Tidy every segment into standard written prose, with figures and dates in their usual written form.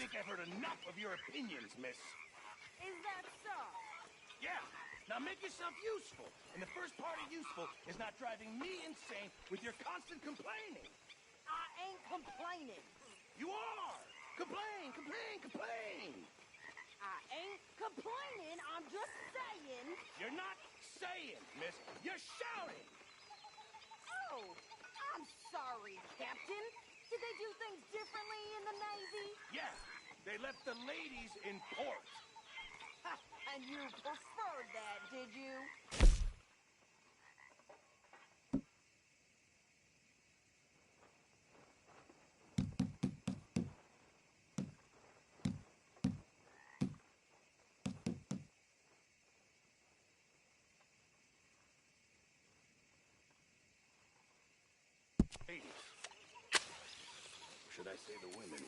think I've heard enough of your opinions, miss. Is that so? Yeah. Now make yourself useful. And the first part of useful is not driving me insane with your constant complaining. I ain't complaining. You are! Complain, complain, complain! I ain't complaining. I'm just saying. You're not saying, miss. You're shouting! Oh, I'm sorry, Captain. Did they do things differently in the Navy? Yeah, they left the ladies in port. Ha, and you preferred that, did you? Ladies. Or should I say the women?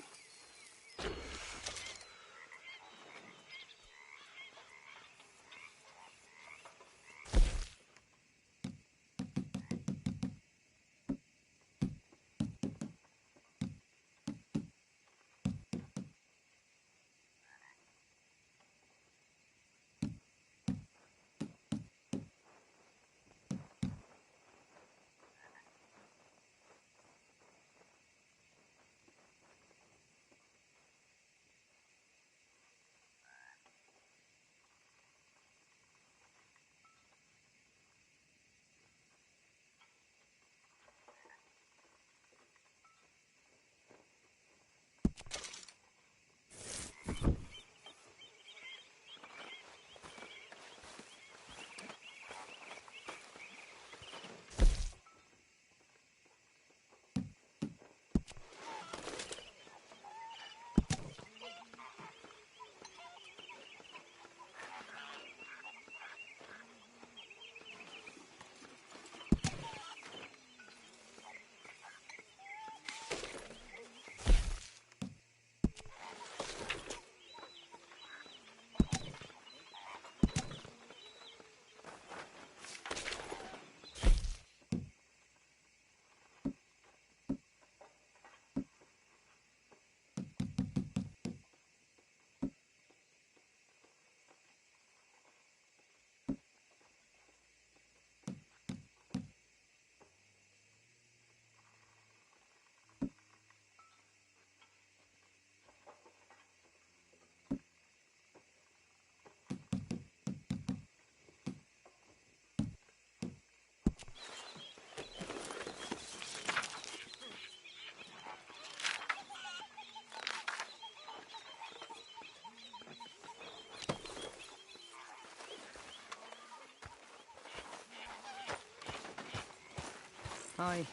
Hi.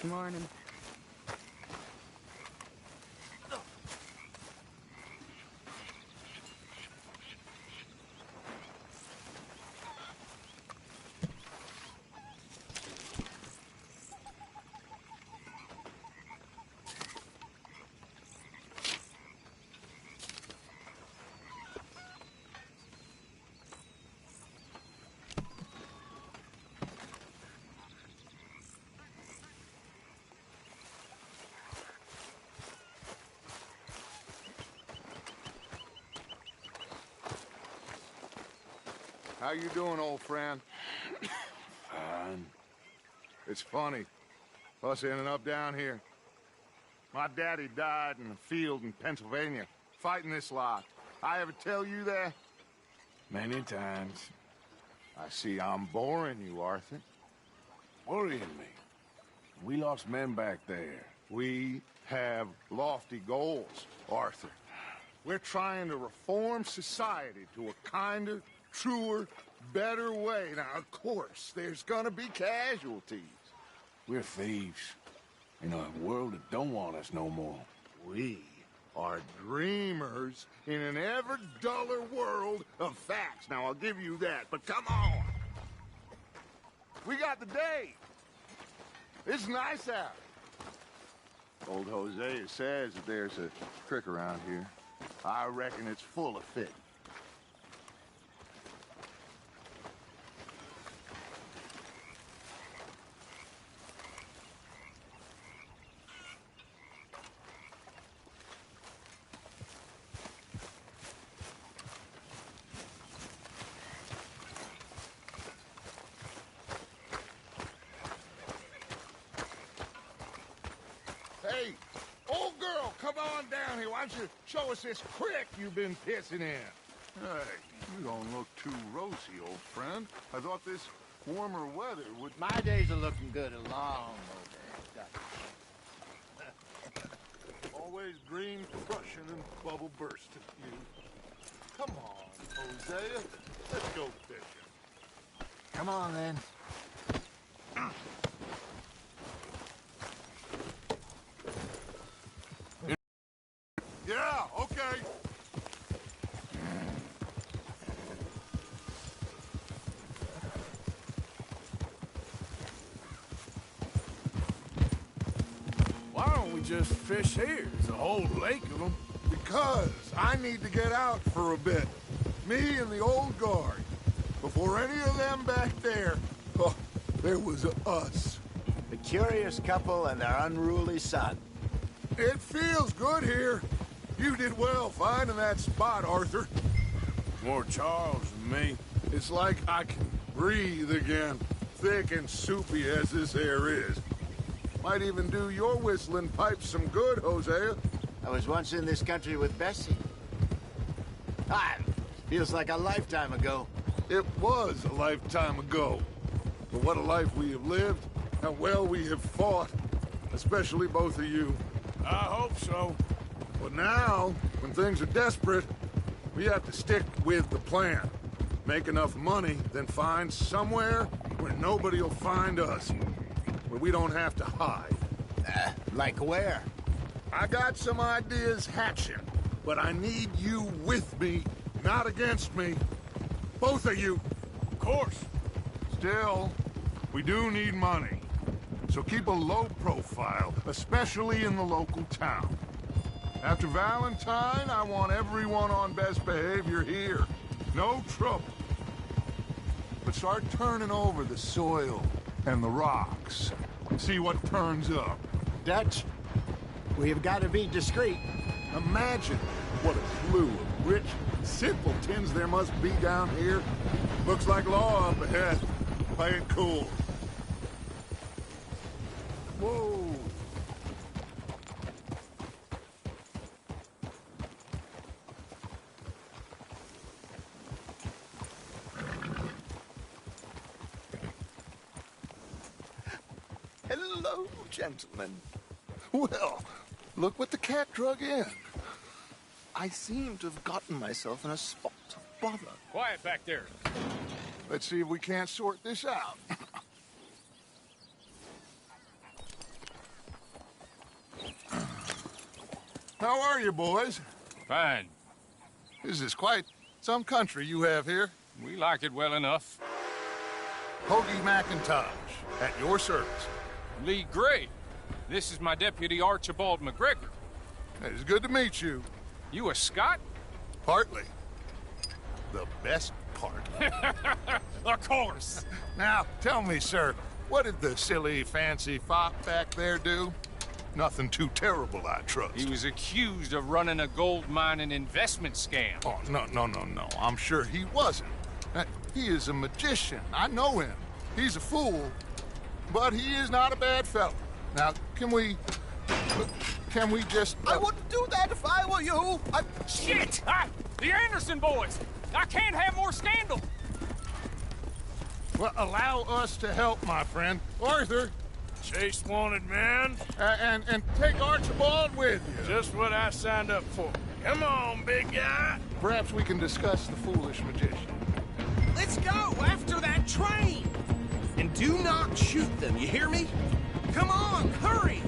Good morning. How you doing, old friend? Fine. It's funny, us ending up down here. My daddy died in the field in Pennsylvania, fighting this lot. I ever tell you that? Many times. I see I'm boring you, Arthur. Worrying me. We lost men back there. We have lofty goals, Arthur. We're trying to reform society to a kinder, truer, better way. Now, of course, there's gonna be casualties. We're thieves. In a world that don't want us no more. We are dreamers in an ever duller world of facts. Now, I'll give you that, but come on. We got the day. It's nice out. Old Hosea says that there's a creek around here. I reckon it's full of fish. come on down here. Why don't you show us this creek you've been pissing in? Hey, you don't look too rosy, old friend. I thought this warmer weather would... My days are looking good along over. Always green crushing and bubble bursting, you. Come on, Hosea. Let's go fishing. Come on, then. Yeah, okay. Why don't we just fish here? There's a whole lake of them. Because I need to get out for a bit. Me and the old guard. Before any of them back there, oh, there was us. The curious couple and their unruly son. It feels good here. You did well finding that spot, Arthur. More Charles than me. It's like I can breathe again, thick and soupy as this air is. Might even do your whistling pipes some good, Hosea. I was once in this country with Bessie. Feels like a lifetime ago. It was a lifetime ago. But what a life we have lived, how well we have fought, especially both of you. I hope so. But now, when things are desperate, we have to stick with the plan. Make enough money, then find somewhere where nobody will find us. Where we don't have to hide. Like where? I got some ideas hatching, but I need you with me, not against me. Both of you. Of course. Still, we do need money. So keep a low profile, especially in the local town. After Valentine, I want everyone on best behavior here. No trouble. But start turning over the soil and the rocks. See what turns up. Dutch, we've got to be discreet. Imagine what a slew of rich simpletons there must be down here. Looks like law up ahead. Play it cool. Whoa. Hello, gentlemen. Well, look what the cat drug in. I seem to have gotten myself in a spot of bother. Quiet back there. Let's see if we can't sort this out. How are you, boys? Fine. This is quite some country you have here. We like it well enough. Hoagie McIntosh, at your service. Lee Gray. This is my deputy Archibald McGregor. It's good to meet you. You a Scot? Partly. The best part. Of course. Now, tell me, sir, what did the silly, fancy fop back there do? Nothing too terrible, I trust. He was accused of running a gold mine and investment scam. Oh, no. I'm sure he wasn't. He is a magician. I know him. He's a fool, but he is not a bad fellow. Now, can we just... I wouldn't do that if I were you. Shit! The Anderson boys! I can't have more scandal! Well, allow us to help, my friend. Arthur, Chase wanted man. and take Archibald with you. Just what I signed up for. Come on, big guy. Perhaps we can discuss the foolish magician. Let's go after that train! And do not shoot them, you hear me? Come on, hurry!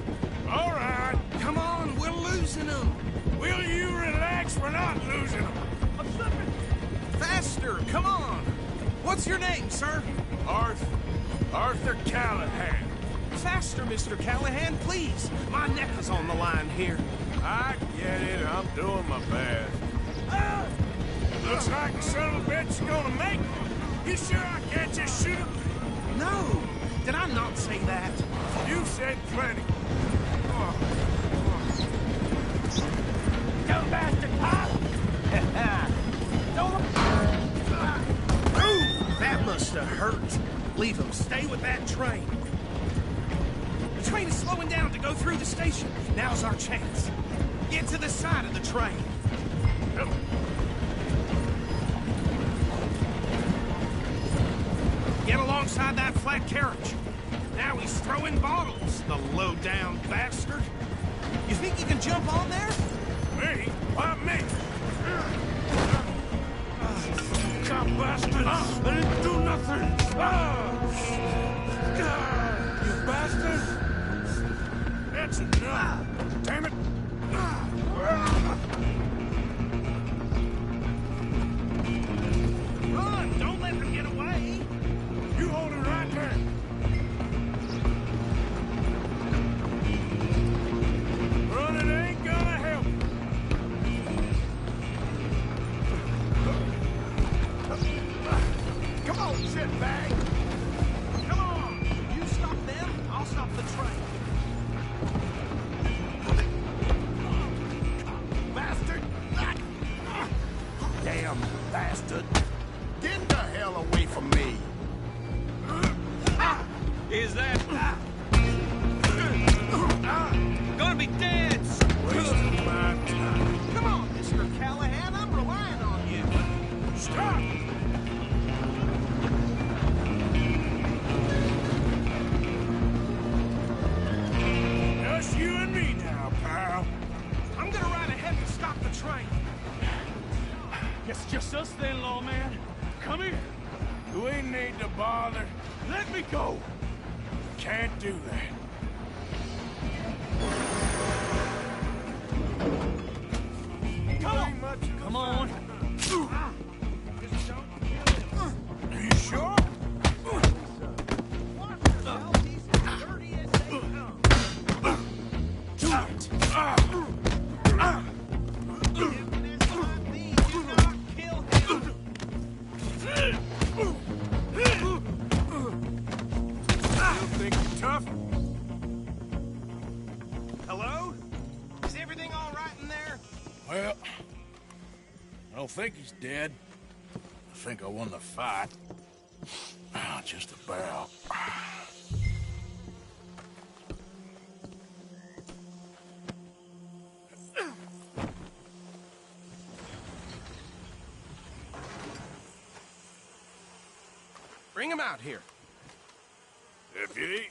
All right. Come on, we're losing them! Will you relax? We're not losing them. I'm slipping! Faster, come on! What's your name, sir? Arthur Callahan. Faster, Mr. Callahan, please! My neck is on the line here. I get it. I'm doing my best. Looks like the son of a bitch is gonna make it. You sure I can't just shoot him? No! Did I not say that? You said plenty. Go bastard, Pop! Ooh, that must have hurt. Leave him. Stay with that train. The train is slowing down to go through the station. Now's our chance. Get to the side of the train. Get alongside that flat carriage. Now he's throwing bottles, the low-down bastard. You think you can jump on there? Me? Why me? God bastard! I didn't do nothing! You bastard! That's enough! Damn it! Run! Don't let them get away! You hold it right there! Running ain't gonna help! Come on, shitbag! Come on! You stop them, I'll stop the train. Bastard! Damn bastard! Get the hell away from me! Is that... gonna be dead! Wasting my time. Come on, Mr. Callahan, I'm relying on you. Stop! Just you and me now, pal. I'm gonna ride ahead and stop the train. Guess just us then, lawman. Come here. We need to bother. Let me go. Can't do that. Come on. Are you sure? Think you're tough? Hello? Is everything all right in there? Well, I don't think he's dead. I think I won the fight. Just about. Bring him out here. Deputy,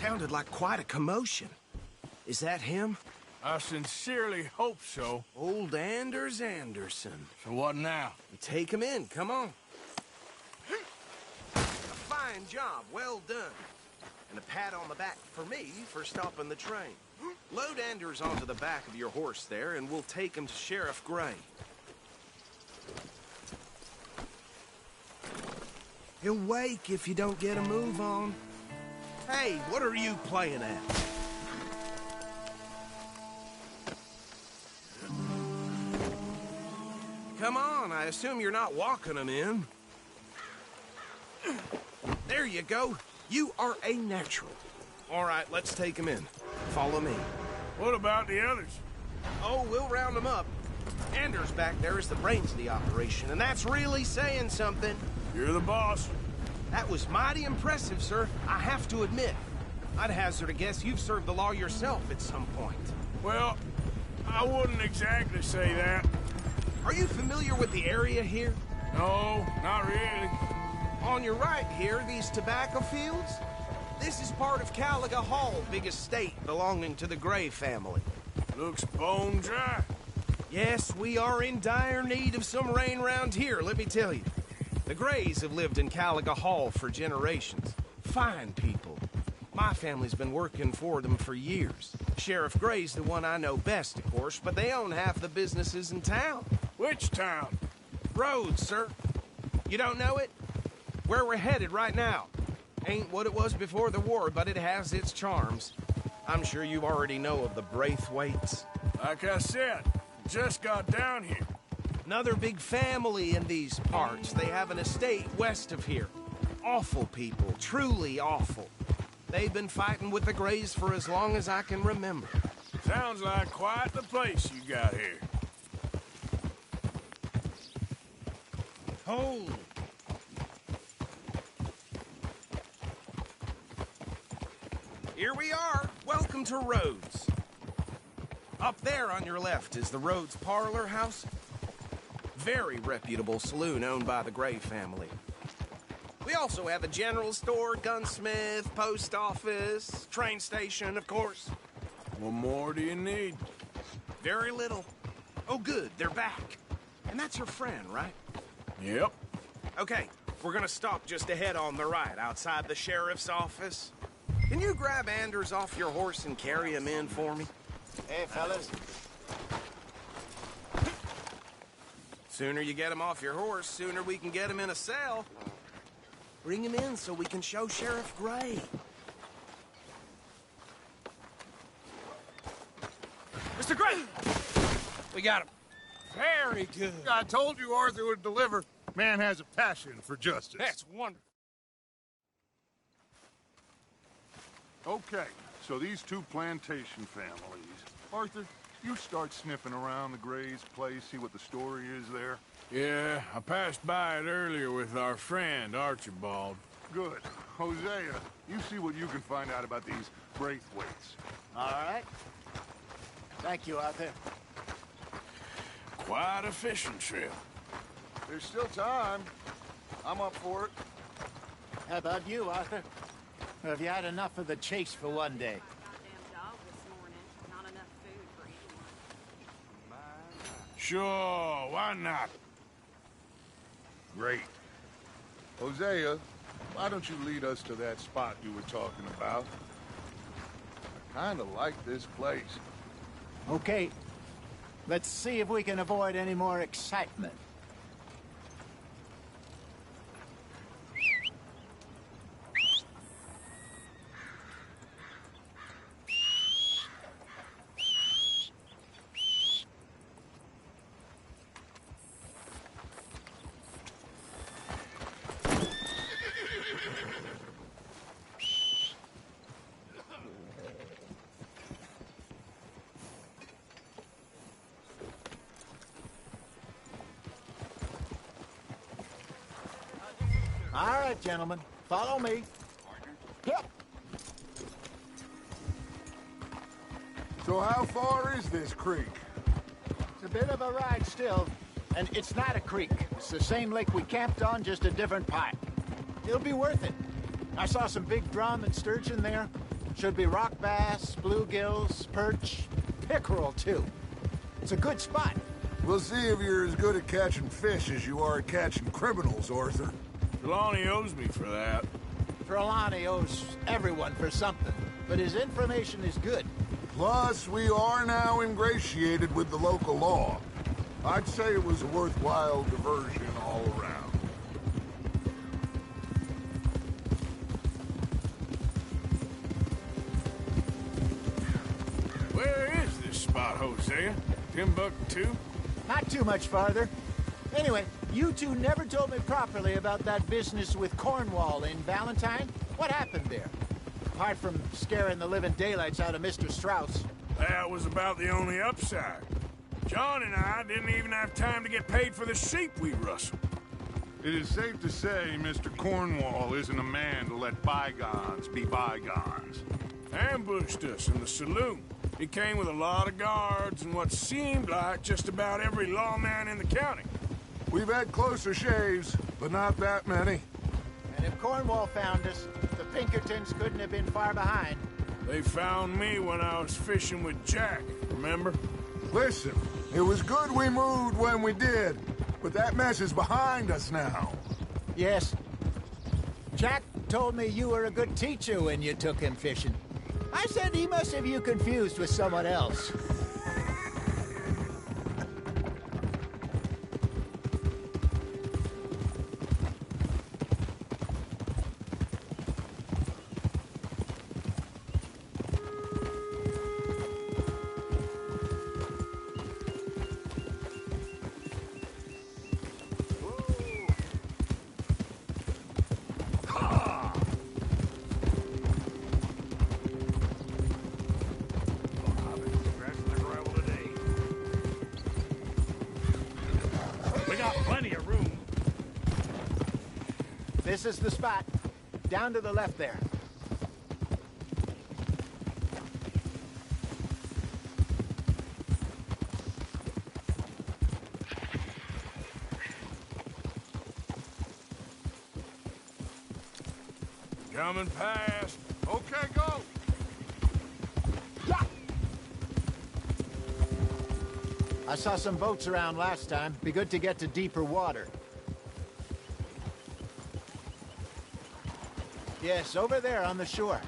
Sounded like quite a commotion. Is that him? I sincerely hope so. Old Anders Anderson. So what now? Take him in, come on. A fine job, well done. And a pat on the back for me for stopping the train. Load Anders onto the back of your horse there, and we'll take him to Sheriff Gray. He'll wake if you don't get a move on. Hey, what are you playing at? Come on, I assume you're not walking him in. There you go. You are a natural. All right, let's take him in. Follow me. What about the others? Oh, we'll round them up. Anders back there is the brains of the operation, and that's really saying something. You're the boss. That was mighty impressive, sir. I have to admit. I'd hazard a guess you've served the law yourself at some point. Well, I wouldn't exactly say that. Are you familiar with the area here? No, not really. On your right here, these tobacco fields? This is part of Caliga Hall, big estate belonging to the Gray family. Looks bone dry. Yes, we are in dire need of some rain round here, let me tell you. The Grays have lived in Caliga Hall for generations. Fine people. My family's been working for them for years. Sheriff Gray's the one I know best, of course, but they own half the businesses in town. Which town? Rhodes, sir. You don't know it? Where we're headed right now. Ain't what it was before the war, but it has its charms. I'm sure you already know of the Braithwaites. Like I said, just got down here. Another big family in these parts. They have an estate west of here. Awful people, truly awful. They've been fighting with the Grays for as long as I can remember. Sounds like quite the place you got here. Hold. Here we are. Welcome to Rhodes. Up there on your left is the Rhodes Parlor House. Very reputable saloon owned by the Gray family. We also have a general store, gunsmith, post office, train station, of course. What more do you need? Very little. Oh, good, they're back. And that's your friend, right? Yep. Okay, we're gonna stop just ahead on the right, outside the sheriff's office. Can you grab Anders off your horse and carry him in for me? Hey, fellas. Sooner you get him off your horse, sooner we can get him in a cell. Bring him in so we can show Sheriff Gray. Mr. Gray! We got him. Very good. I told you Arthur would deliver. Man has a passion for justice. That's wonderful. Okay, so these two plantation families. Arthur, you start sniffing around the Gray's place, see what the story is there. Yeah, I passed by it earlier with our friend, Archibald. Good. Hosea, you see what you can find out about these Braithwaites. All right. Thank you, Arthur. Quite a fishing trip. There's still time. I'm up for it. How about you, Arthur? Or have you had enough of the chase for one day? Goddamn dog this morning. Not enough food for anyone. Sure, why not? Great. Hosea, why don't you lead us to that spot you were talking about? I kind of like this place. Okay. Let's see if we can avoid any more excitement. All right, gentlemen. Follow me. Yep. So how far is this creek? It's a bit of a ride still, and it's not a creek. It's the same lake we camped on, just a different pipe. It'll be worth it. I saw some big drum and sturgeon there. Should be rock bass, bluegills, perch, pickerel, too. It's a good spot. We'll see if you're as good at catching fish as you are at catching criminals, Arthur. Trelawney owes me for that. Trelawney owes everyone for something, but his information is good. Plus, we are now ingratiated with the local law. I'd say it was a worthwhile diversion all around. Where is this spot, Hosea? Timbuktu? Not too much farther. Anyway, you two never told me properly about that business with Cornwall in Valentine. What happened there? Apart from scaring the living daylights out of Mr. Strauss. That was about the only upside. John and I didn't even have time to get paid for the sheep we rustled. It is safe to say Mr. Cornwall isn't a man to let bygones be bygones. Ambushed us in the saloon. He came with a lot of guards and what seemed like just about every lawman in the county. We've had closer shaves, but not that many. And if Cornwall found us, the Pinkertons couldn't have been far behind. They found me when I was fishing with Jack, remember? Listen, it was good we moved when we did, but that mess is behind us now. Yes. Jack told me you were a good teacher when you took him fishing. I said he must have you confused with someone else. This is the spot. Down to the left there. Coming past. Okay, go! I saw some boats around last time. Be good to get to deeper water. Yes, over there on the shore.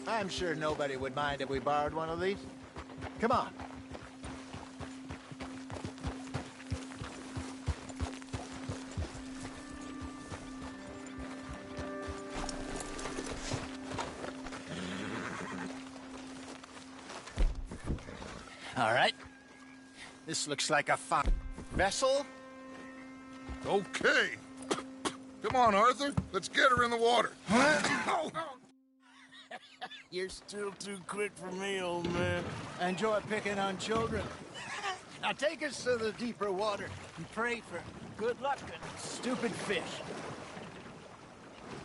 I'm sure nobody would mind if we borrowed one of these. Come on. All right. This looks like a fine vessel. Okay. Come on, Arthur. Let's get her in the water. You're still too quick for me, old man. Enjoy picking on children. Now take us to the deeper water and pray for good luck and stupid fish.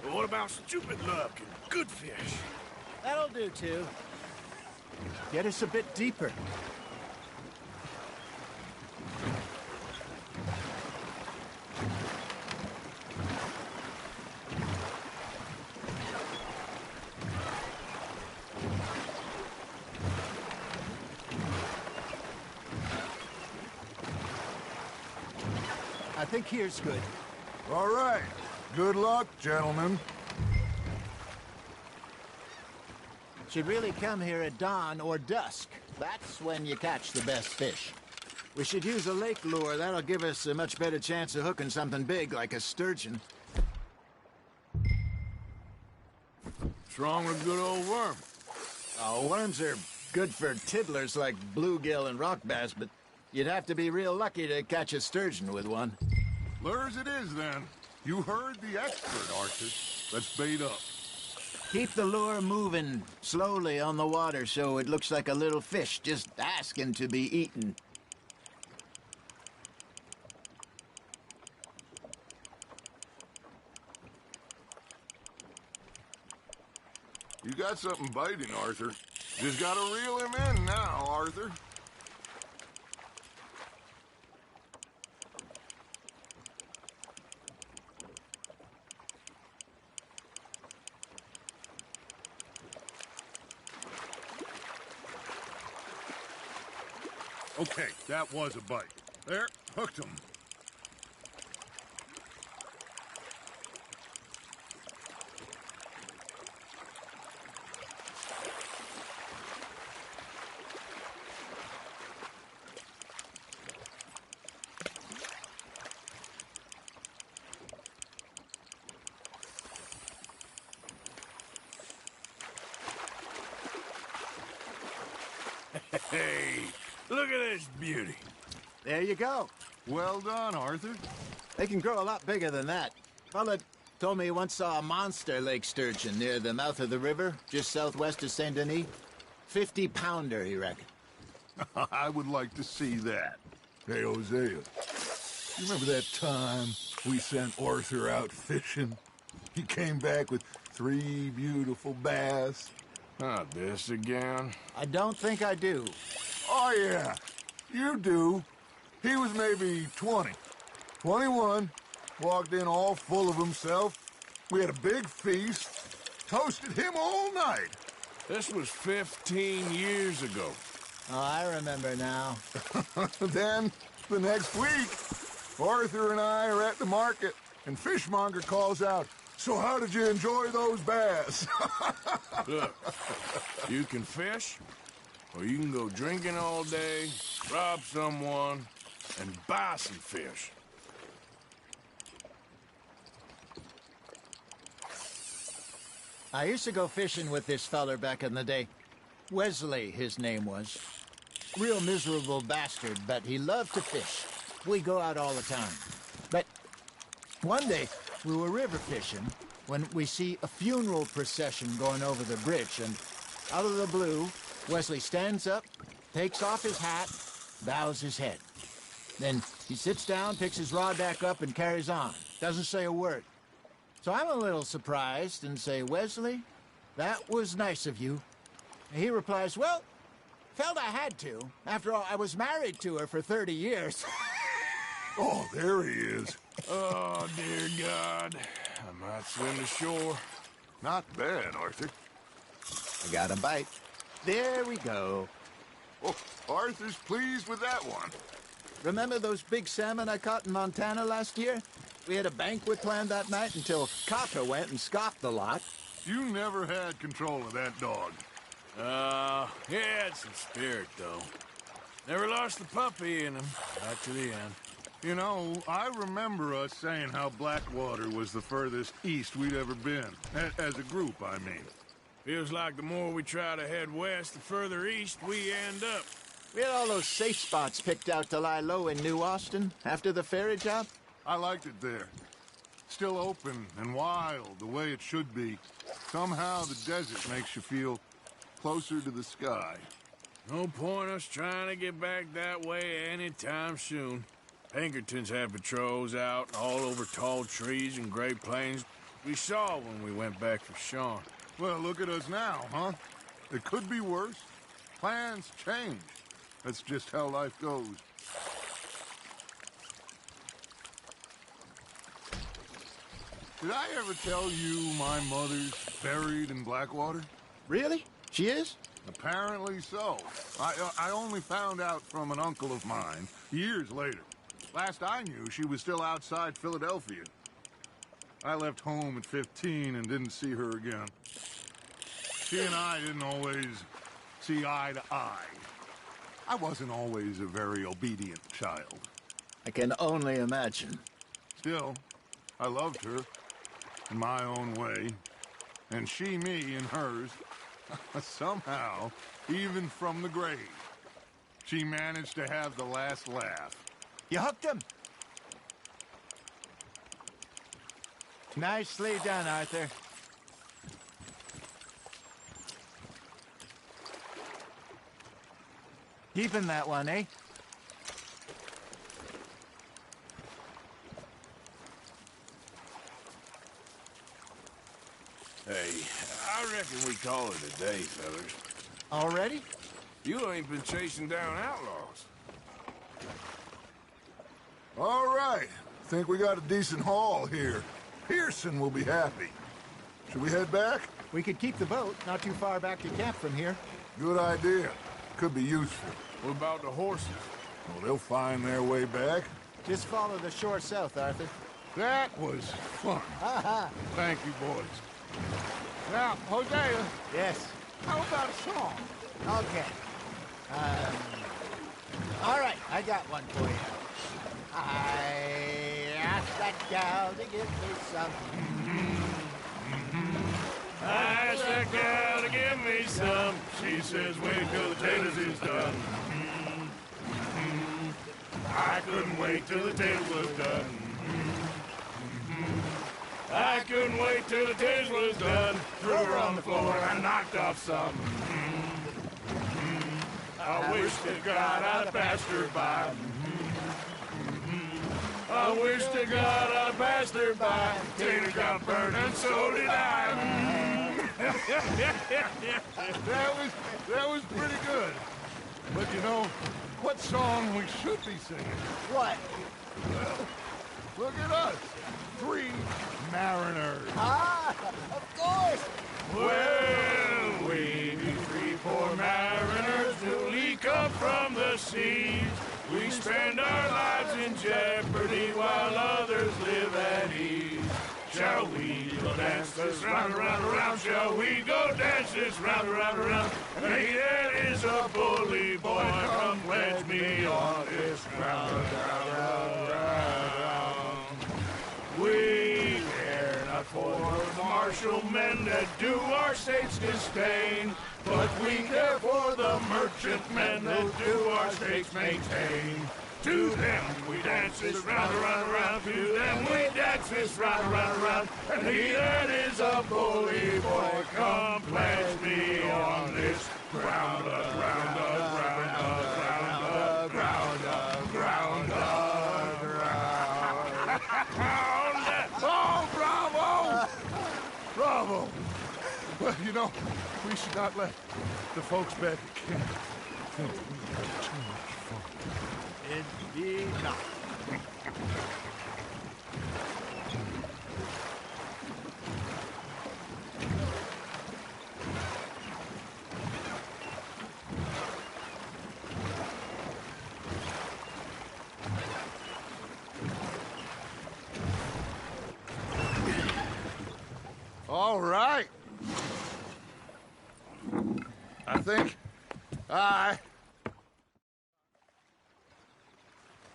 But what about stupid luck and good fish? That'll do, too. Get us a bit deeper. I think here's good. All right. Good luck, gentlemen. Should really come here at dawn or dusk. That's when you catch the best fish. We should use a lake lure. That'll give us a much better chance of hooking something big like a sturgeon. What's wrong with a good old worm? Oh, worms are good for tiddlers like bluegill and rock bass, but you'd have to be real lucky to catch a sturgeon with one. Lures it is, then. You heard the expert, Arthur. Let's bait up. Keep the lure moving slowly on the water so it looks like a little fish just asking to be eaten. You got something biting, Arthur. Just gotta reel him in now, Arthur. Okay, that was a bite. There, hooked him. Hey, look at this beauty. There you go. Well done, Arthur. They can grow a lot bigger than that. Fella told me he once saw a monster lake sturgeon near the mouth of the river, just southwest of Saint Denis. 50-pounder, he reckoned. I would like to see that. Hey, Hosea, you remember that time we sent Arthur out fishing? He came back with 3 beautiful bass. Not this again. I don't think I do. Oh, yeah, you do. He was maybe 20, 21, walked in all full of himself. We had a big feast, toasted him all night. This was 15 years ago. Oh, I remember now. Then, the next week, Arthur and I are at the market, and Fishmonger calls out, "So how did you enjoy those bass?" Look, you can fish, or you can go drinking all day, rob someone, and buy some fish. I used to go fishing with this feller back in the day. Wesley, his name was. Real miserable bastard, but he loved to fish. We go out all the time. But one day, we were river fishing when we see a funeral procession going over the bridge, and out of the blue, Wesley stands up, takes off his hat, bows his head. Then he sits down, picks his rod back up, and carries on. Doesn't say a word. So I'm a little surprised and say, "Wesley, that was nice of you." And he replies, "Well, Felt I had to. After all, I was married to her for 30 years. Oh, there he is. Oh, dear God. I might swim to shore. Not bad, Arthur. I got a bite. There we go. Oh, Arthur's pleased with that one. Remember those big salmon I caught in Montana last year? We had a banquet planned that night until Kata went and scoffed the lot. You never had control of that dog. He had some spirit, though. Never lost the puppy in him, right to the end. You know, I remember us saying how Blackwater was the furthest east we'd ever been. As a group, I mean. Feels like the more we try to head west, the further east we end up. We had all those safe spots picked out to lie low in New Austin after the ferry job. I liked it there. Still open and wild, the way it should be. Somehow the desert makes you feel closer to the sky. No point us trying to get back that way anytime soon. Pinkertons have patrols out all over tall trees and Great Plains. We saw when we went back for Sean. Well, look at us now, huh? It could be worse. Plans change. That's just how life goes. Did I ever tell you my mother's buried in Blackwater? Really? She is? Apparently so. I only found out from an uncle of mine years later. Last I knew, she was still outside Philadelphia. I left home at 15 and didn't see her again. She and I didn't always see eye to eye. I wasn't always a very obedient child. I can only imagine. Still, I loved her in my own way, and she me in hers. Somehow, even from the grave, she managed to have the last laugh. You hooked him. Nicely done, Arthur. Keeping that one, eh? Hey, I reckon we call it a day, fellas. Already? You ain't been chasing down outlaws. All right. Think we got a decent haul here. Pearson will be happy. Should we head back? We could keep the boat not too far back to camp from here. Good idea. Could be useful. What about the horses? Well, they'll find their way back. Just follow the shore south, Arthur. That was fun. Thank you, boys. Now, Hosea, Yes. how about a song? Okay. All right, I got one for you. I asked that gal to give me some. I asked that gal to give me some. She says, wait till the taters is done. I couldn't wait till the taters was done. I couldn't wait till the taters was done. Threw her on the floor and knocked off some. I wish to God I'd passed her by. I wish to God I'd passed her by. Tater got burned and so did I. That was pretty good. But you know, what song we should be singing? What? Look at us. 3 mariners. Ah, of course. Well, we be 3 poor mariners newly come from the seas. We spend our lives in jeopardy while others live at ease. Shall we go dance this round, around, around? Shall we go dance this round, around, around? And he that is a bully boy, come pledge me on this ground, round, round. We care not for the martial men that do our states disdain, but we care for the merchant men that do our states maintain. To them we dance this round, around, around. To them we dance this round, around, around. And he that is a bully boy, come pledge me on this ground, ground, ground, ground, ground, ground, ground. Oh, bravo! Bravo! Well, you know, we should not let the folks back at camp It'd be not. All right. I think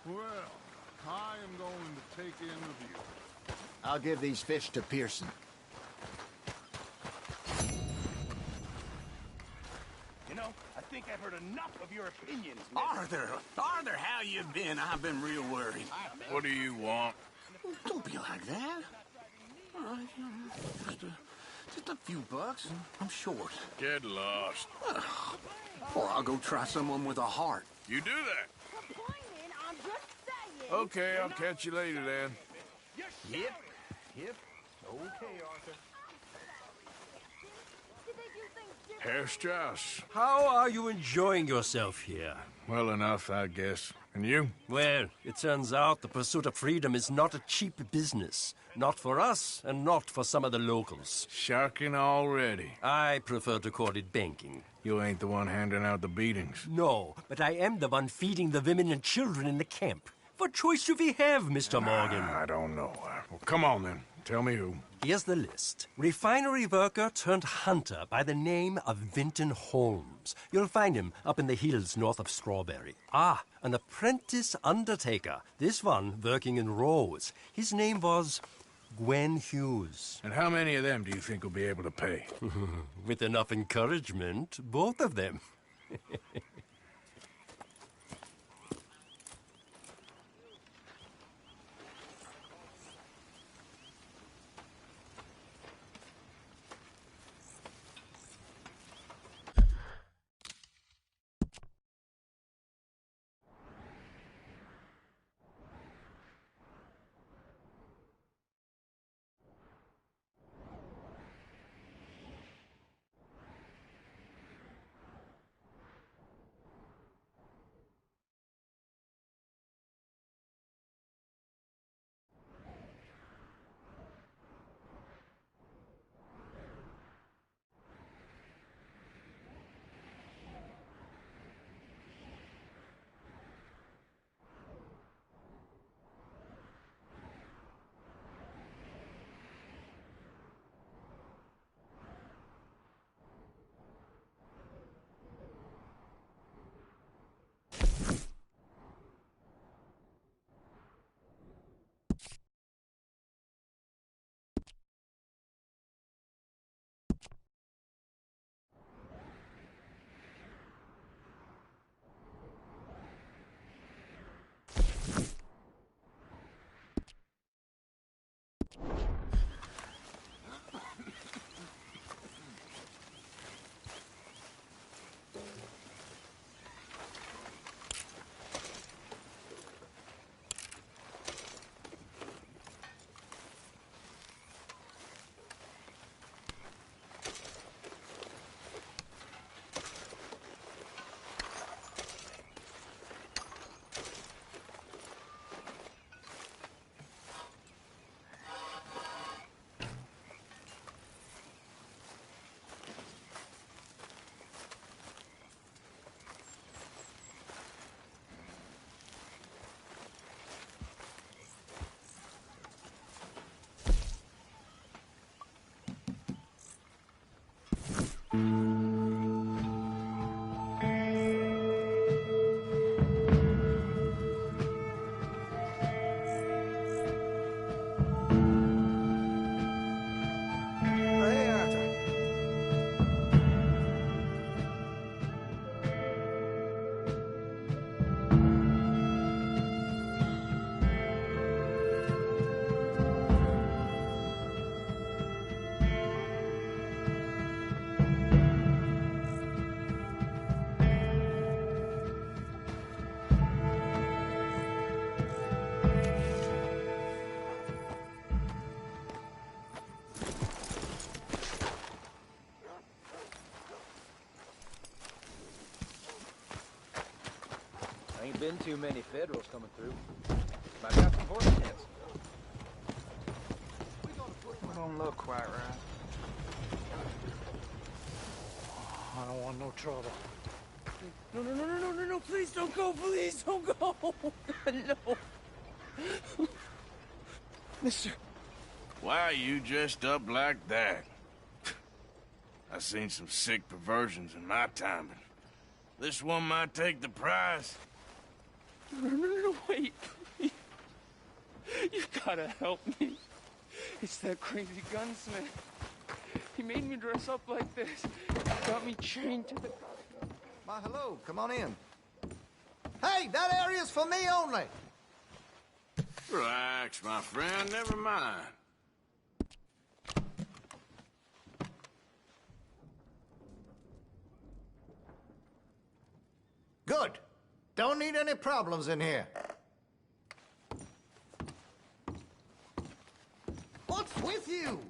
Well, I am going to take in the view. I'll give these fish to Pearson. You know, I think I've heard enough of your opinions. Arthur, how you been? I've been real worried. What do you want? Don't be like that. All right, you know, just a few bucks. I'm short. Get lost. Or I'll go try someone with a heart. You do that. Complaining, I'm just saying. Okay, I'll catch you later then. Yep. Okay, Arthur. Did they do things differently? Herr Strauss. How are you enjoying yourself here? Well enough, I guess. And you? Well, it turns out the pursuit of freedom is not a cheap business. Not for us, and not for some of the locals. Sharking already. I prefer to call it banking. You ain't the one handing out the beatings. No, but I am the one feeding the women and children in the camp. What choice do we have, Mr. Morgan? I don't know. Well, come on then. Tell me who. Here's the list. Refinery worker turned hunter by the name of Vinton Holmes. You'll find him up in the hills north of Strawberry. Ah, an apprentice undertaker. This one working in rows. His name was Gwen Hughes. And how many of them do you think will be able to pay? With enough encouragement, both of them. Ain't been too many Federals coming through. Might got some horse heads. Don't look quite right. I don't want no trouble. No, please don't go, please don't go. No. Mister. Why are you dressed up like that? I've seen some sick perversions in my time, and this one might take the prize. No, wait, please. You gotta help me. It's that crazy gunsmith. He made me dress up like this. Got me chained to the... Why, hello, come on in. Hey, that area's for me only. Relax, my friend, never mind. Good. Don't need any problems in here. What's with you?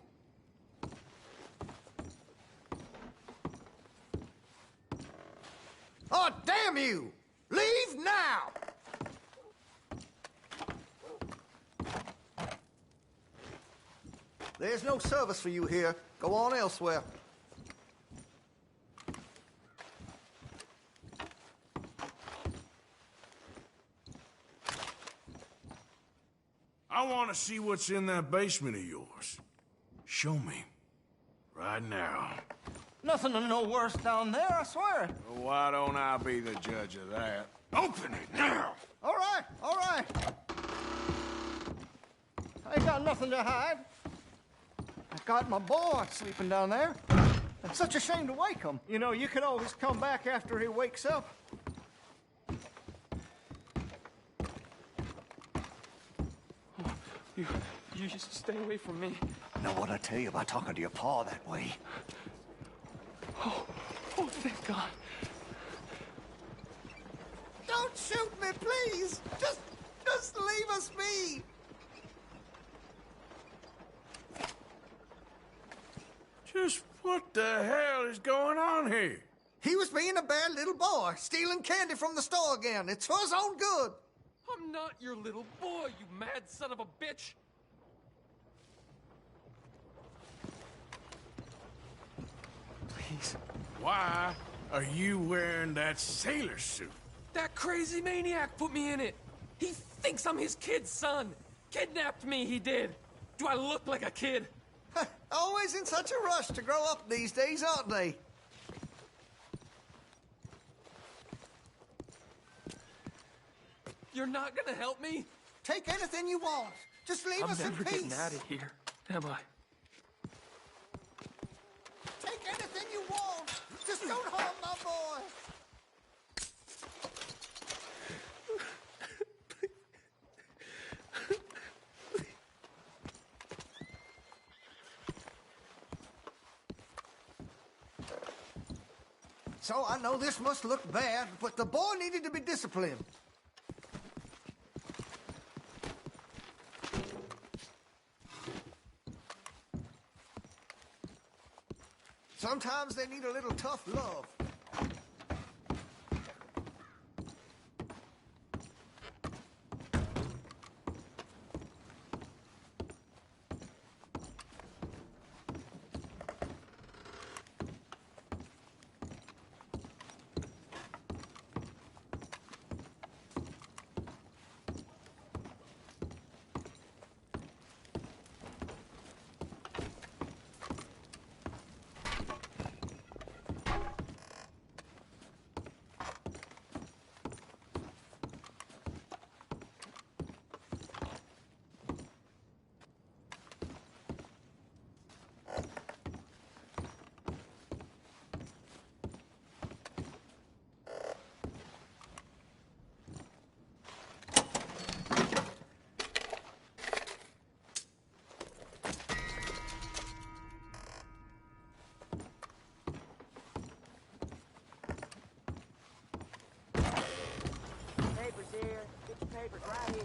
Oh, damn you! Leave now! There's no service for you here. Go on elsewhere. I want to see what's in that basement of yours. Show me. Right now. Nothing no worse down there, I swear. Well, why don't I be the judge of that? Open it now! All right, all right. I ain't got nothing to hide. I got my boy sleeping down there. It's such a shame to wake him. You know, you can always come back after he wakes up. You just stay away from me. Know what I tell you about talking to your pa that way? Oh, thank God. Don't shoot me, please. Just leave us be. Just what the hell is going on here? He was being a bad little boy, stealing candy from the store again. It's for his own good. I'm not your little boy, you mad son of a bitch! Please. Why are you wearing that sailor suit? That crazy maniac put me in it! He thinks I'm his kid's son! Kidnapped me, he did! Do I look like a kid? Always in such a rush to grow up these days, aren't they? You're not gonna help me? Take anything you want. Just leave us in peace. I'm never getting out of here, am I? Take anything you want. Just don't harm my boy. So I know this must look bad, but the boy needed to be disciplined. Sometimes they need a little tough love. Papers right here.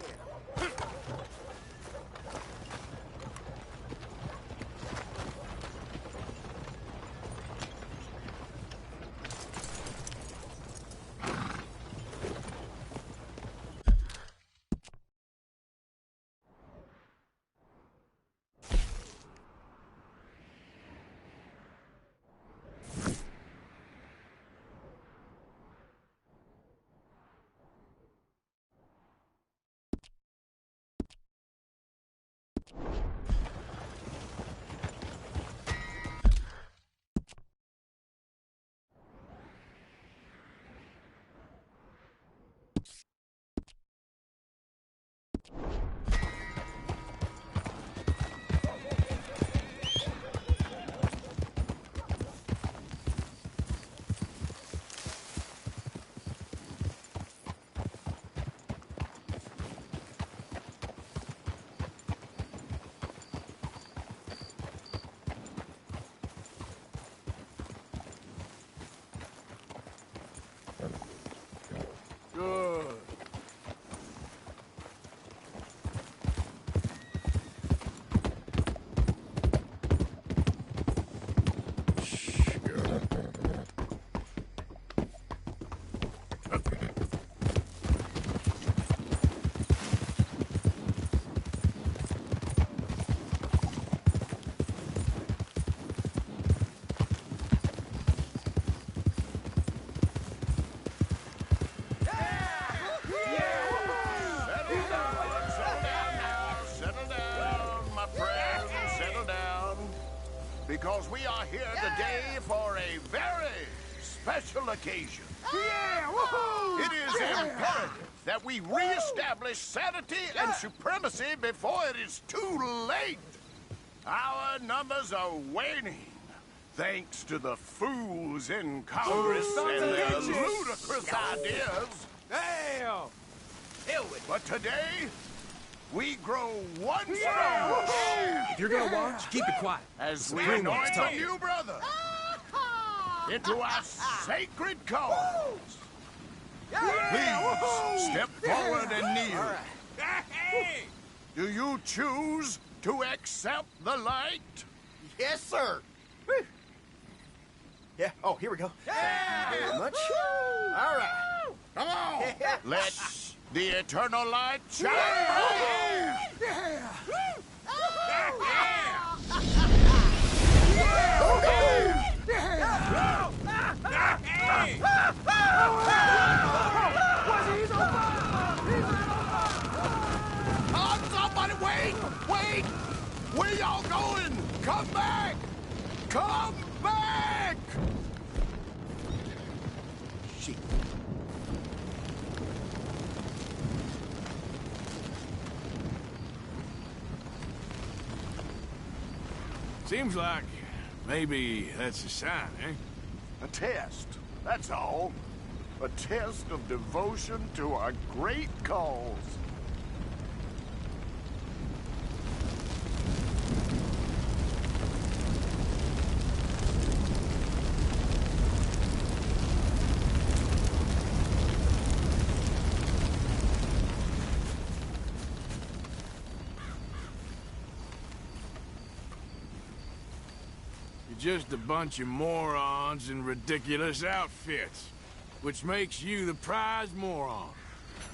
Good. Because we are here today for a very special occasion. Yeah! Woohoo! It is imperative that we reestablish sanity and supremacy before it is too late. Our numbers are waning, thanks to the fools in Congress and their ludicrous ideas. Damn! Hell with it. But today, we grow one stronger. If you're gonna watch, keep it quiet. As we Bring anoint what's a tough. new brother into our sacred cause. Please step forward and kneel. Do you choose to accept the light? Yes, sir. Yeah. Oh, here we go. Thank you very much. All right. Come on. Let the eternal light shine. Oh, somebody wait! Wait! Where y'all going? Come back! Come back! Shit. Seems like maybe that's a sign, eh? A test, that's all. A test of devotion to our great cause. You're just a bunch of morons in ridiculous outfits, which makes you the prize moron.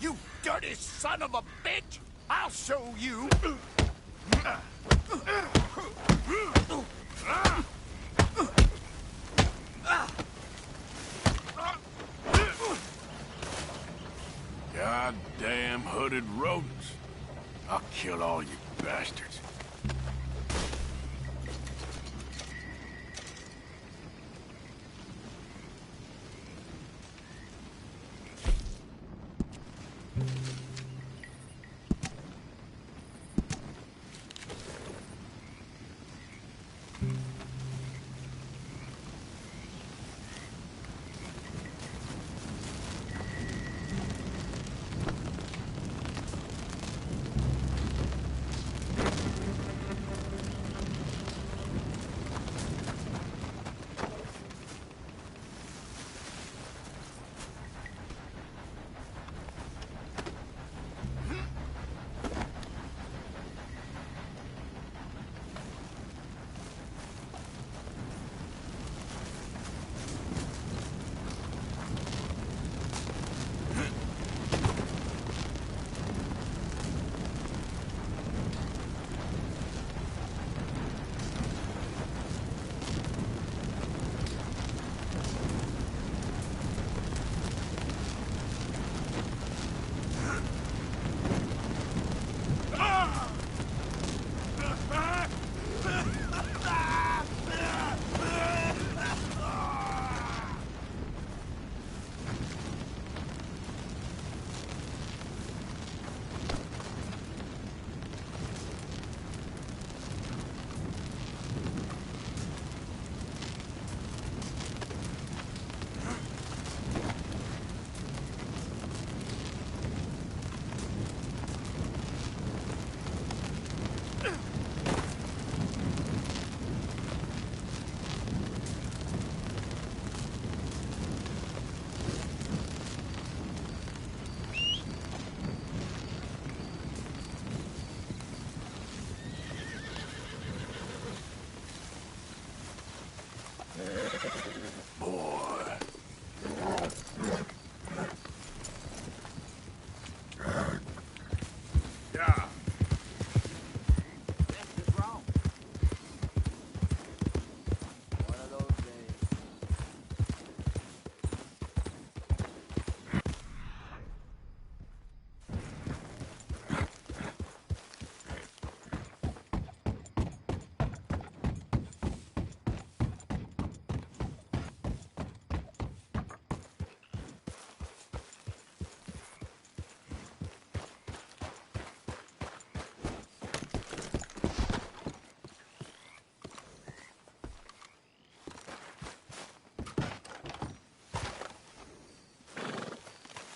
You dirty son of a bitch! I'll show you! Goddamn hooded rodents. I'll kill all you bastards.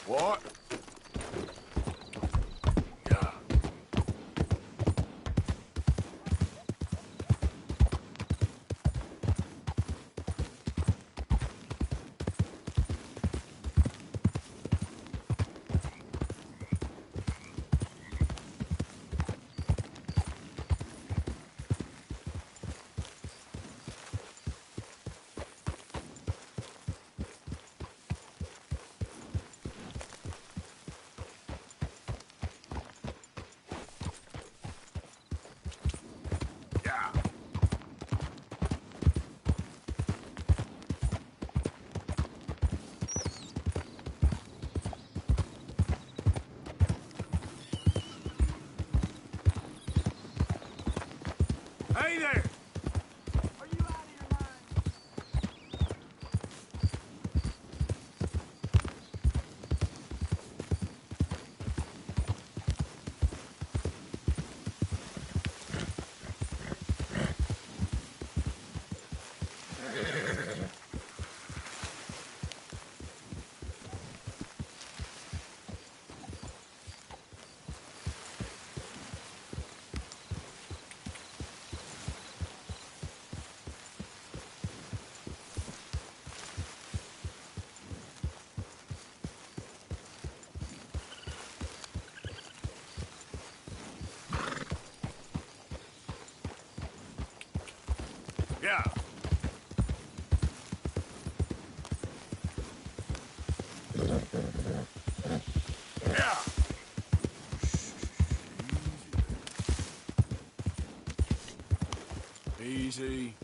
What? Hey there! Are you out of your mind? Yeah. Yeah. Easy.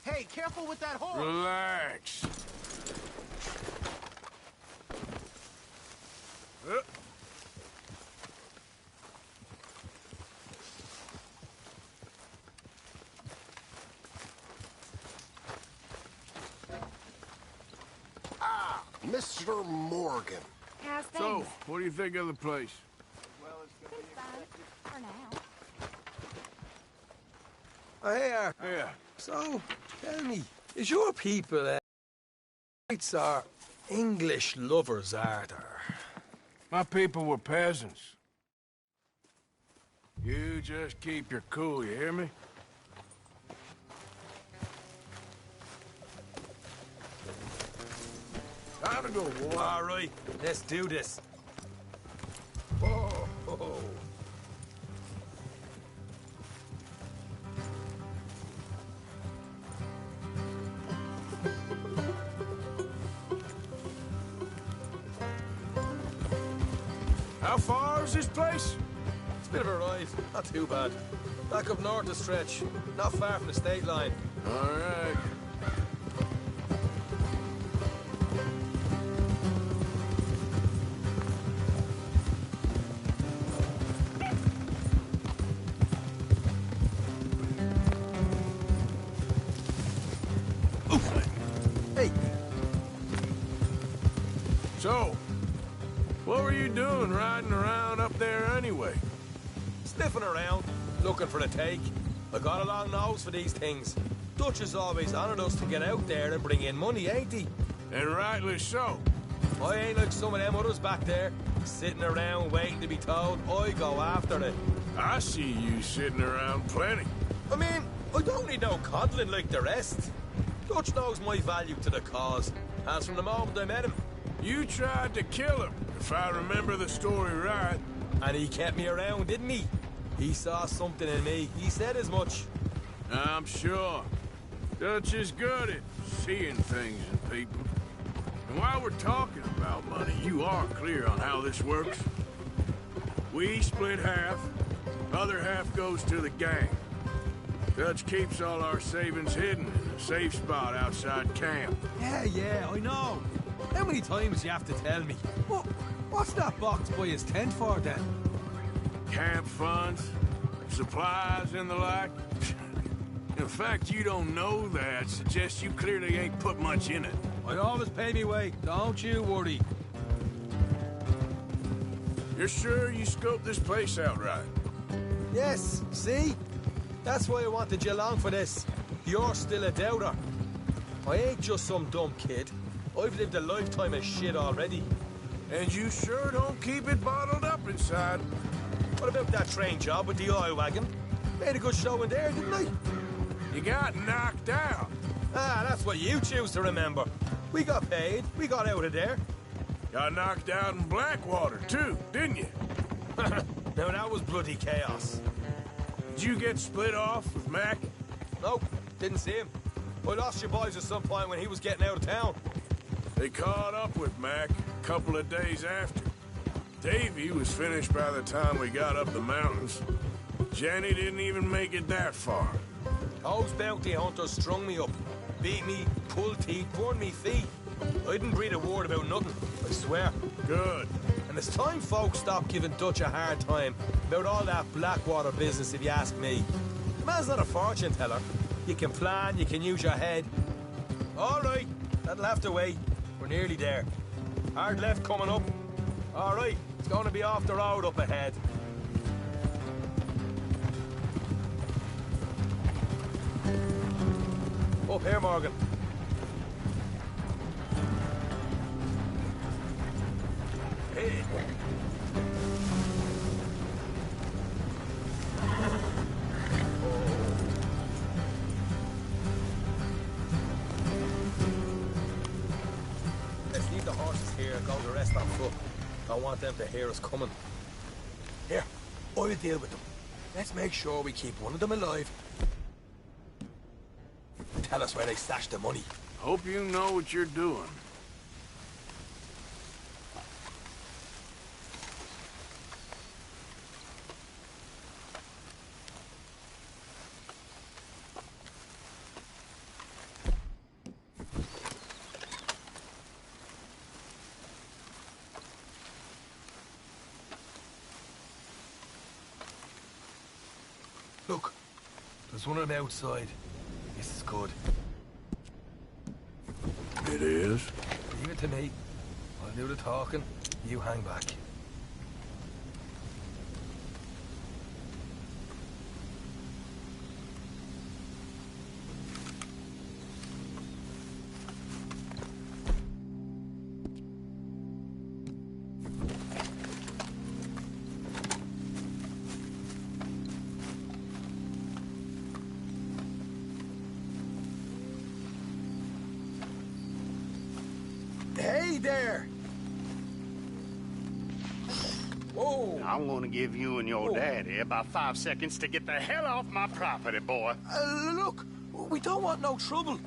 Hey, careful with that horse! Relax. Mr. Morgan. How's So, things? what do you think of the place? Seems fine. For now. Oh, here. Yeah. So, tell me, is your people whites are English lovers, are there? My people were peasants. You just keep your cool, you hear me? Time to go, boy. All right, let's do this. Oh. How far is this place? It's a bit of a ride, not too bad. Back up north a stretch, not far from the state line. All right. Hey. So, what were you doing riding around up there anyway? Sniffing around, looking for the take. I got a long nose for these things. Dutch has always honored us to get out there and bring in money, ain't he? And rightly so. I ain't like some of them others back there, sitting around waiting to be told I go after it. I see you sitting around plenty. I mean, I don't need no coddling like the rest. Dutch knows my value to the cause, as from the moment I met him. You tried to kill him, if I remember the story right. And he kept me around, didn't he? He saw something in me. He said as much. I'm sure. Dutch is good at seeing things in people. And while we're talking about money, you are clear on how this works? We split half, other half goes to the gang. Dutch keeps all our savings hidden in a safe spot outside camp. Yeah, I know. How many times you have to tell me? What's that box by his tent for, then? Camp funds, supplies, and the like. In fact, you don't know that suggests you clearly ain't put much in it. I always pay me way, don't you worry. You're sure you scoped this place out right? Yes, see? That's why I wanted you along for this. You're still a doubter. I ain't just some dumb kid. I've lived a lifetime of shit already. And you sure don't keep it bottled up inside. What about that train job with the oil wagon? Made a good show in there, didn't I? You got knocked out. Ah, that's what you choose to remember. We got paid. We got out of there. Got knocked out in Blackwater, too, didn't you? Now, that was bloody chaos. Did you get split off with Mac? Nope, didn't see him. I lost your boys at some point when he was getting out of town. They caught up with Mac a couple of days after. Davy was finished by the time we got up the mountains. Jenny didn't even make it that far. Those bounty hunters strung me up. Beat me, pulled teeth, burned me feet. I didn't breathe a word about nothing, I swear. Good. And it's time folks stop giving Dutch a hard time about all that Blackwater business, if you ask me. The man's not a fortune teller. You can plan, you can use your head. All right, that'll have to wait. We're nearly there. Hard left coming up. All right, it's going to be off the road up ahead. Up here, Morgan. Hey. Let's leave the horses here and go the rest on foot. Don't want them to hear us coming. Here, I'll deal with them. Let's make sure we keep one of them alive. Tell us where they stashed the money. Hope you know what you're doing. Look, there's one of them outside. This is good. It is? Leave it to me. I'll do the talking. You hang back. Hey there! Whoa! I'm gonna give you and your daddy about 5 seconds to get the hell off my property, boy. Look, we don't want no trouble.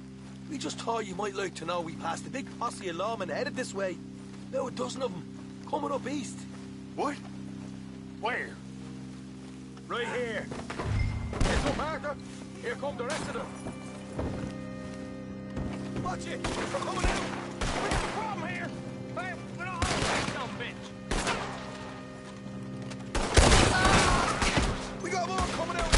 We just thought you might like to know we passed a big posse of lawmen headed this way. Now a dozen of them, coming up east. What? Where? Right here. It's up, Arthur. Here come the rest of them. Watch it! They're coming out! We got a problem here! Hey, we're not all that dumb bitch! We got more coming out!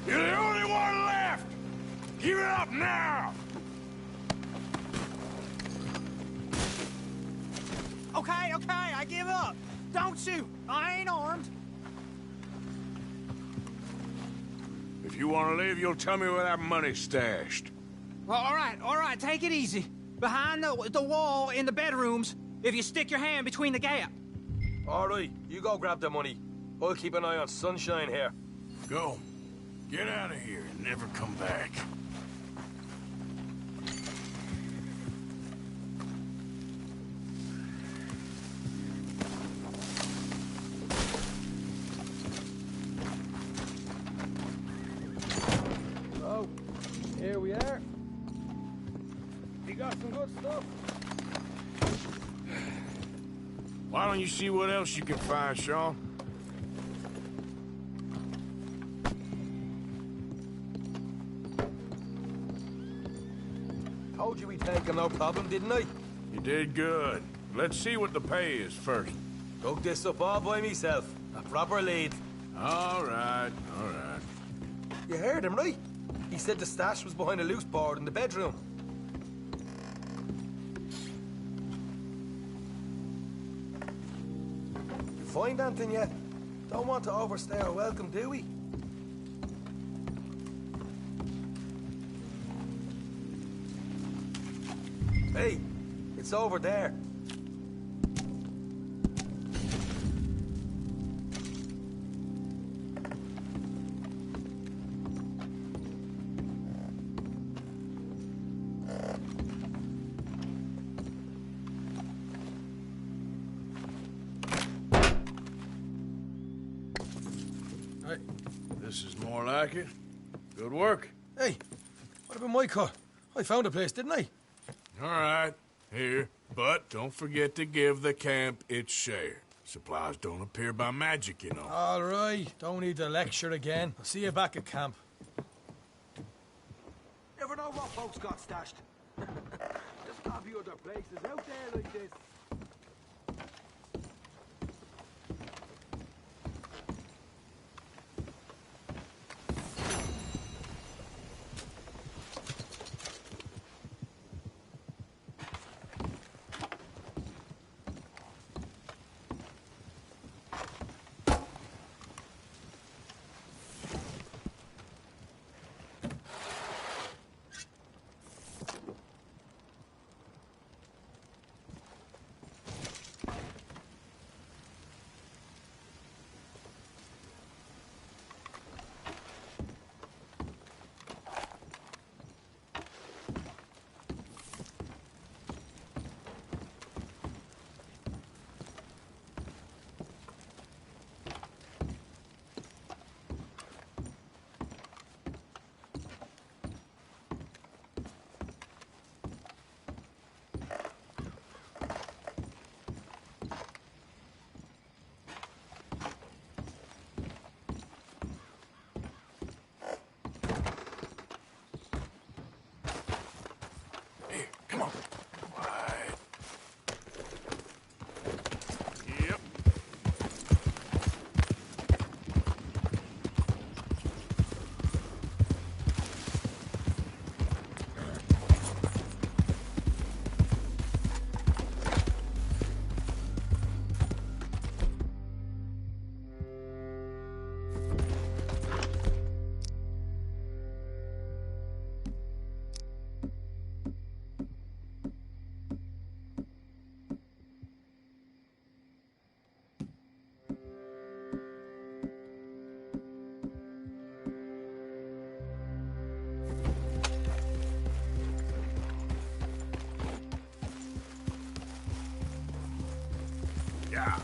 You're the only one left! Give it up now! Okay, I give up. Don't shoot. I ain't armed. If you want to leave, you'll tell me where that money's stashed. Well, all right, take it easy. Behind the wall in the bedrooms, if you stick your hand between the gap. All right, you go grab the money. I'll keep an eye on Sunshine here. Go. Get out of here and never come back. So, here we are. We got some good stuff. Why don't you see what else you can find, Sean? Told you we'd take him, no problem, didn't I? You did good. Let's see what the pay is first. Dug this up all by myself. A proper lead. All right, all right. You heard him, right? He said the stash was behind a loose board in the bedroom. You find anything yet? Don't want to overstay our welcome, do we? Hey, it's over there. This is more like it. Good work. Hey, what about my cut? I found a place, didn't I? All right, here. But don't forget to give the camp its share. Supplies don't appear by magic, you know. All right, don't need to lecture again. I'll see you back at camp. Never know what folks got stashed. There's gotta be other places out there like this. Yeah.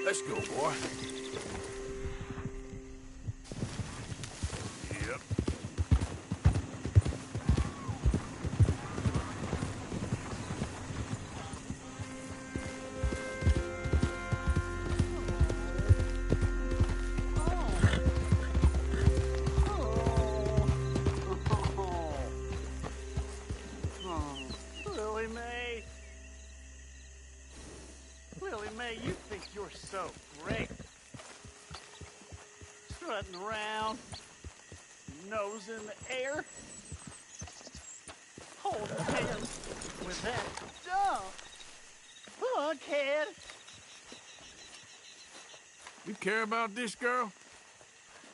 Let's go, boy. Yep. Lily Mae. Lily Mae, you think you're so great. Strutting around, nose in the air, holding hands with that dumb buckhead. You care about this girl?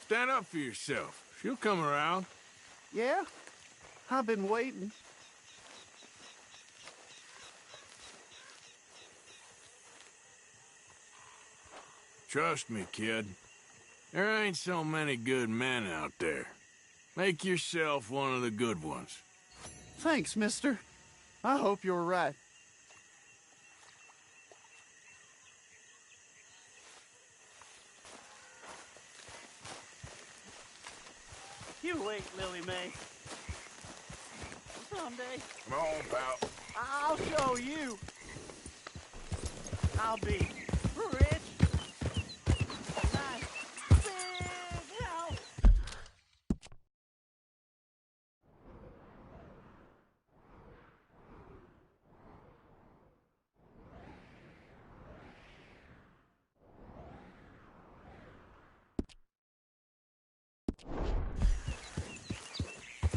Stand up for yourself. She'll come around. Yeah? I've been waiting. Trust me, kid. There ain't so many good men out there. Make yourself one of the good ones. Thanks, mister. I hope you're right. You wait, Lily Mae. Someday, Come on, pal. I'll show you. I'll be rich. Nice. Big house.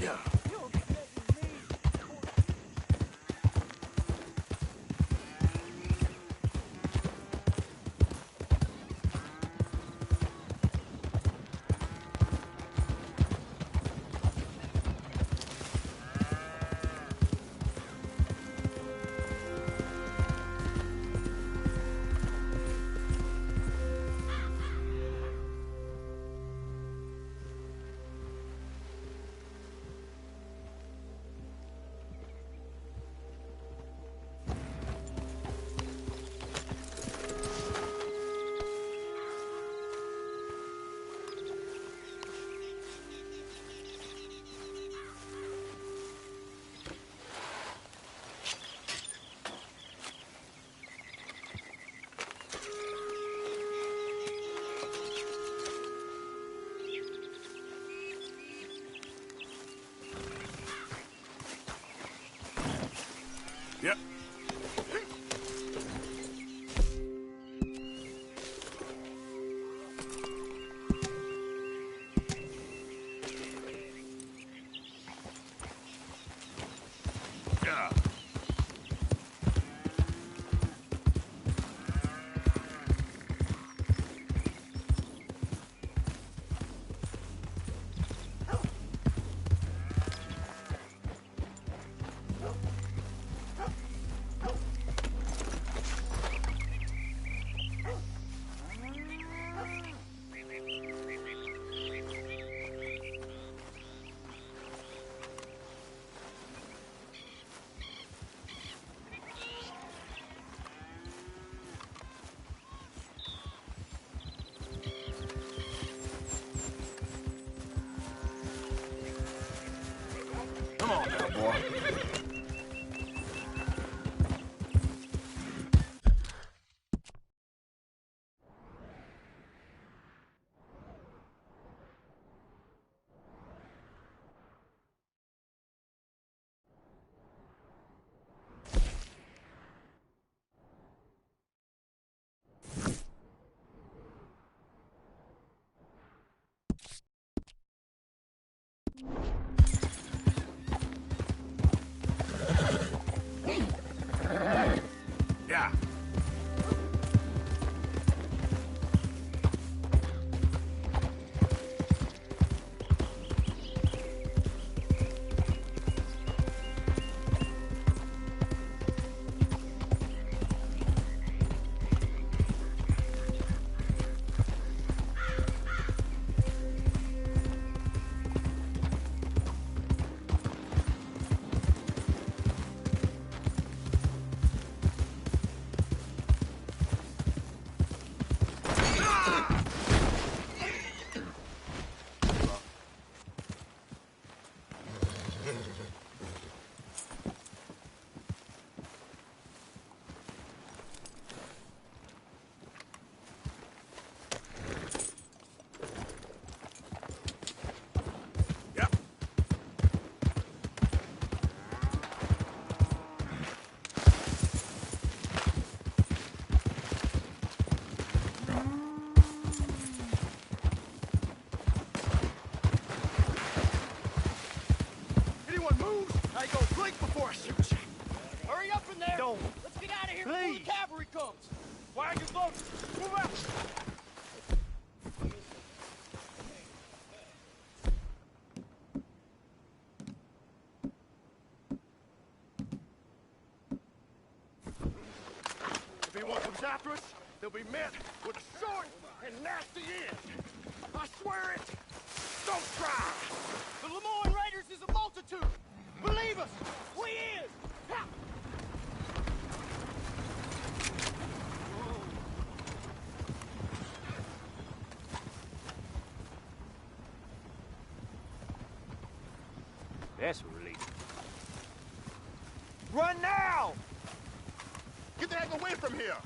Yeah. You're getting me. Yep. Yeah. Come on now, boy. Yeah. Anyone move, I go blink before I shoot you. Hurry up in there. Don't. Let's get out of here before the cavalry comes. Wagon loaded. Move out. after us, they'll be met with a short and nasty end. I swear it. Don't try. The Lemoyne Raiders is a multitude. Believe us, we is. Ha! That's a relief. Run now! Get the heck away from here!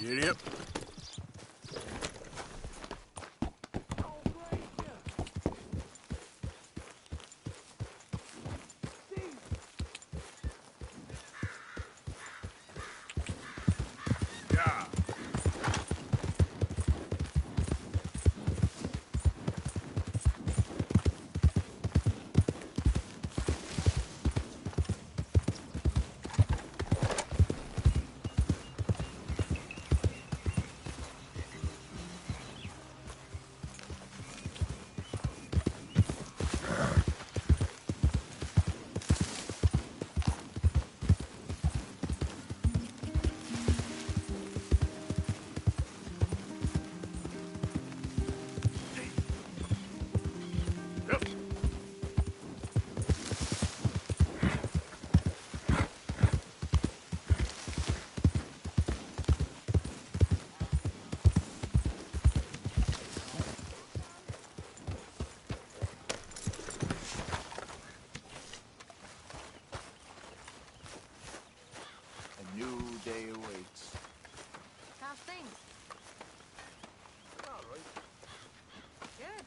Idiot. Yeah. A new day awaits. How's things? All right. Good.